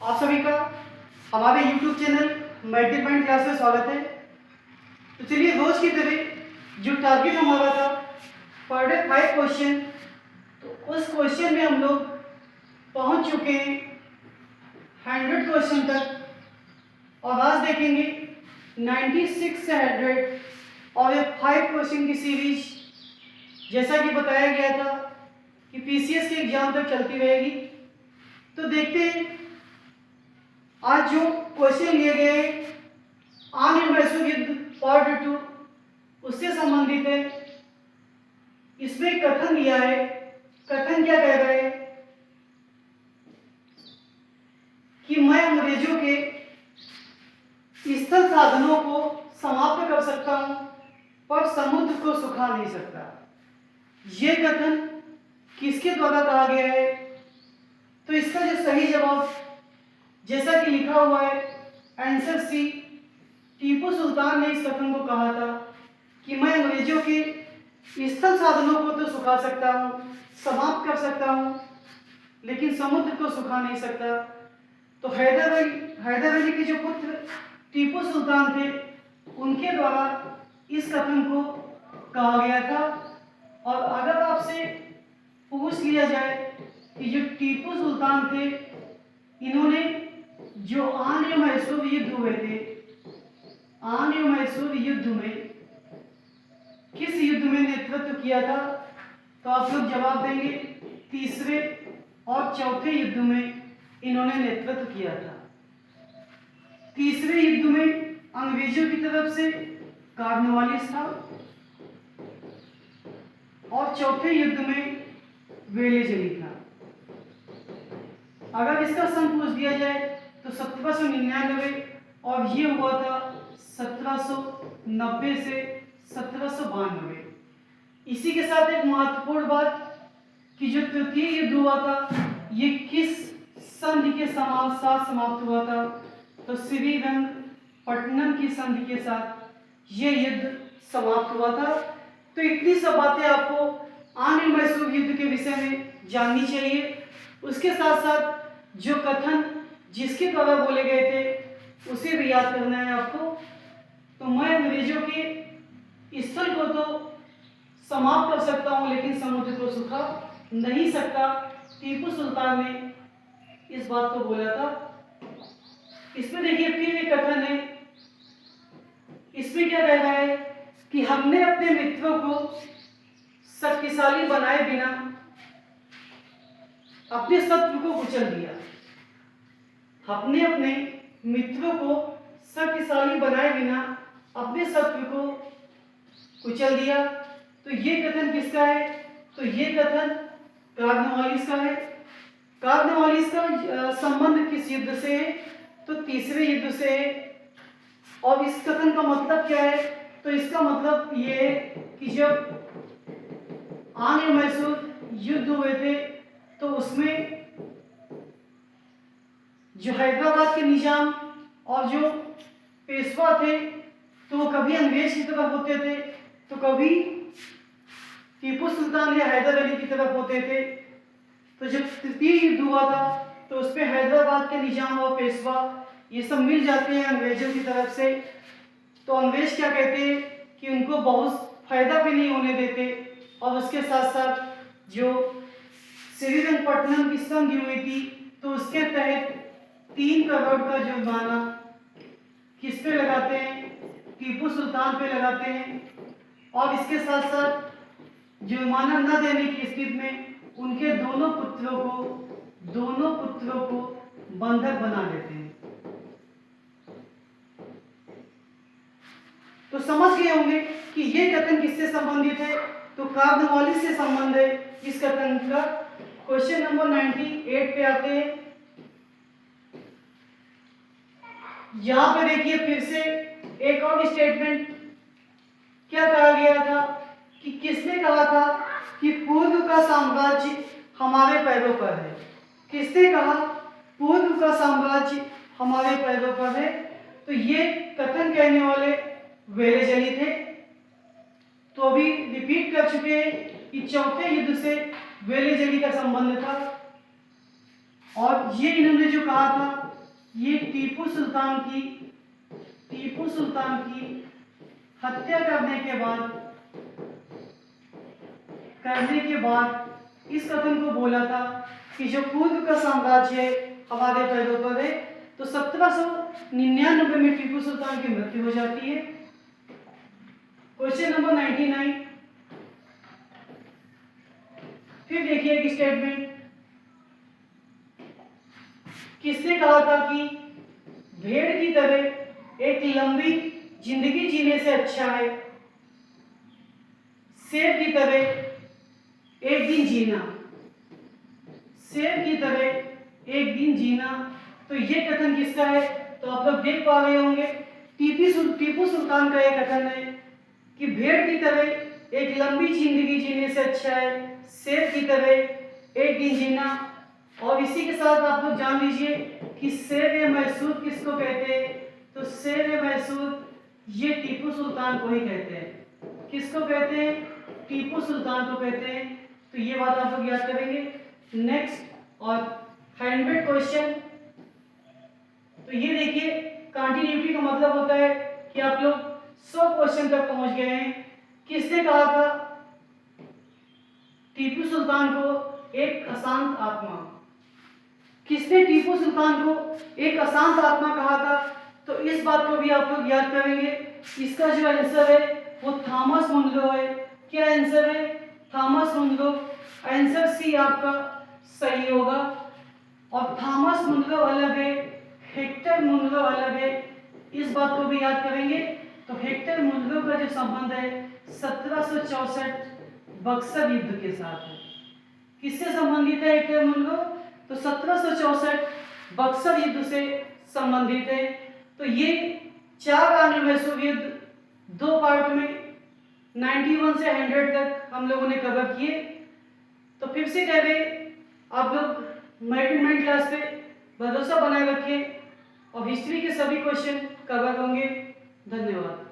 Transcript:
आप सभी का हमारे YouTube channel multi point class में स्वागत है। तो चलिए रोज की तरह जो टारगेट हमारा था पर डे 5 क्वेश्चन, तो उस क्वेश्चन में हम लोग पहुंच चुके हैं 100 क्वेश्चन तक और आज देखेंगे 96 से 100 और ये 5 क्वेश्चन की सीरीज जैसा कि बताया गया था कि पीसीएस के एग्जाम तक चलती रहेगी। तो देखते हैं आज जो क्वेश्चन लिए गए आंग्ल मैसूर युद्ध पार्ट 2 उससे संबंधित है। इसमें कथन दिया है। कथन क्या कह रहा है कि मैं अंग्रेजों के स्थल साधनों को समाप्त कर सकता हूं पर समुद्र को सुखा नहीं सकता। यह कथन किसके द्वारा कहा गया है? तो इसका जो सही जवाब जैसा कि लिखा हुआ है आंसर सी, टीपू सुल्तान ने इस कथन को कहा था कि मैं अंग्रेजों के स्थल साधनों को तो सुखा सकता हूं, समाप्त कर सकता हूं, लेकिन समुद्र को सुखा नहीं सकता। तो हैदर अली के जो पुत्र टीपू सुल्तान थे उनके द्वारा इस कथन को कहा गया था। और अगर आपसे पूछ लिया जाए कि जो टीपू सुल्तान थे इन्होंने जो आंग्ल मैसूर युद्ध हुए थे, आंग्ल मैसूर युद्ध में किस युद्ध में नेतृत्व किया था? तो आप लोग जवाब देंगे तीसरे और चौथे युद्ध में इन्होंने नेतृत्व किया था। तीसरे युद्ध में अंग्रेजों की तरफ से कॉर्नवालिस था और चौथे युद्ध में वेलेजली था। अगर इसका सन पूछ दिया जाए तो 1799 और ये हुआ था 1790 से 1792। इसी के साथ एक महत्वपूर्ण बात कि जो तृतीय युद्ध हुआ था ये किस संधि के साथ समाप्त हुआ था? तो श्रीरंगपट्टनम की संधि के साथ ये युद्ध समाप्त हुआ था। तो इतनी सब बातें आपको आंग्ल मैसूर युद्ध के विषय में जाननी चाहिए। उसके साथ साथ जो कथन जिसके द्वारा बोले गए थे उसे भी याद करना है आपको। तो मैं अंग्रेजों के स्थल को तो समाप्त कर सकता हूं लेकिन समुद्र को सुखा नहीं सकता। टीपू सुल्तान ने इस बात को बोला था। इसमें देखिए फिर एक कथन है। इसमें क्या कह रहा है कि हमने अपने मित्रों को शक्तिशाली बनाए बिना अपने शत्रु को कुचल दिया। हमने अपने मित्रों को शक्तिशाली बनाए बिना अपने शत्रु को कुचल दिया। तो ये कथन किसका है? तो ये कथन कॉर्नवालिस का है। कॉर्नवालिस का संबंध किस युद्ध से है? तो तीसरे युद्ध से है। और इस कथन का मतलब क्या है? तो इसका मतलब ये है कि जब आंग्ल मैसूर युद्ध हुए थे तो उसमें जो हैदराबाद के निजाम और जो पेशवा थे तो वो कभी अंग्रेज की तरफ होते थे तो कभी टीपू सुल्तान या हैदर अली की तरफ होते थे। तो जब तृतीय युद्ध हुआ था तो उसमें हैदराबाद के निजाम और पेशवा ये सब मिल जाते हैं अंग्रेजों की तरफ से। तो अंग्रेज क्या कहते हैं कि उनको बहुत फायदा भी नहीं होने देते। और उसके साथ साथ जो श्रीरंगपट्टनम की संधि हुई थी तो उसके तहत 3 करोड़ का जुर्माना किस पे लगाते हैं? टीपू सुल्तान पे लगाते हैं। और इसके साथ साथ जुर्माना न देने की स्थिति में उनके दोनों पुत्रों को बंधक बना देते हैं। तो समझ गए होंगे कि ये कथन किससे संबंधित है? तो कॉर्नवालिस से संबंध है इस कथन का। क्वेश्चन नंबर 98 पे आते हैं। यहां पे देखिए फिर से एक और स्टेटमेंट क्या कहा गया था कि किसने कहा था कि पूर्व का साम्राज्य हमारे पैरों पर है। किसने कहा पूर्व का साम्राज्य हमारे पैरों पर है? तो ये कथन कहने वाले वेलेजली थे। तो अभी रिपीट कर चुके हैं कि चौथे युद्ध से वेलेजली का संबंध था। और ये इन्होंने जो कहा था ये टीपू सुल्तान की हत्या करने के बाद इस कथन को बोला था कि जो पूर्व का साम्राज्य हमारे पैरों पर है। तो 1799 में टीपू सुल्तान की मृत्यु हो जाती है। क्वेश्चन नंबर 99, फिर देखिए एक स्टेटमेंट, किसने कहा था कि भेड़ की तरह एक लंबी जिंदगी जीने से अच्छा है शेर की तरह एक दिन जीना। शेर की तरह एक दिन जीना, तो ये कथन किसका है? तो आप लोग देख पा रहे होंगे टीपू सुल्तान का यह कथन है कि भेड़ की तरह एक लंबी जिंदगी जीने से अच्छा है शेर की तरह एक दिन जीना। और इसी के साथ आप लोग जान लीजिए कि शेर मैसूर किसको कहते हैं? तो शेर मैसूर ये टीपू सुल्तान को ही कहते हैं। किसको कहते हैं? टीपू सुल्तान को कहते हैं। तो ये बात आप लोग याद करेंगे। नेक्स्ट और 100 क्वेश्चन, तो ये देखिए कंटिन्यूटी का मतलब होता है कि आप लोग 100 क्वेश्चन तक पहुंच गए हैं। किसने कहा था टीपू सुल्तान को एक अशांत आत्मा? किसने टीपू सुल्तान को एक अशांत आत्मा कहा था? तो इस बात को भी आप लोग याद करेंगे। इसका जो आंसर है वो थॉमस मुनरो है। क्या आंसर है? Thomas Munro. आंसर सी आपका सही होगा। और थॉमस मुनरो अलग है, हेक्टर मुनरो अलग है, इस बात को भी याद करेंगे। तो हेक्टर मुनरो का जो संबंध है 1764 बक्सर युद्ध के साथ है। किससे संबंधित है हेक्टर मुनरो? तो 1764 बक्सर युद्ध से संबंधित है। तो ये 4 आने विश्व युद्ध 2 पार्ट में 91 से 100 तक हम लोगों ने कवर किए। तो फिर से कह रहे आप लोग मेजरमेंट क्लास पे भरोसा बनाए रखें और हिस्ट्री के सभी क्वेश्चन कवर होंगे। धन्यवाद।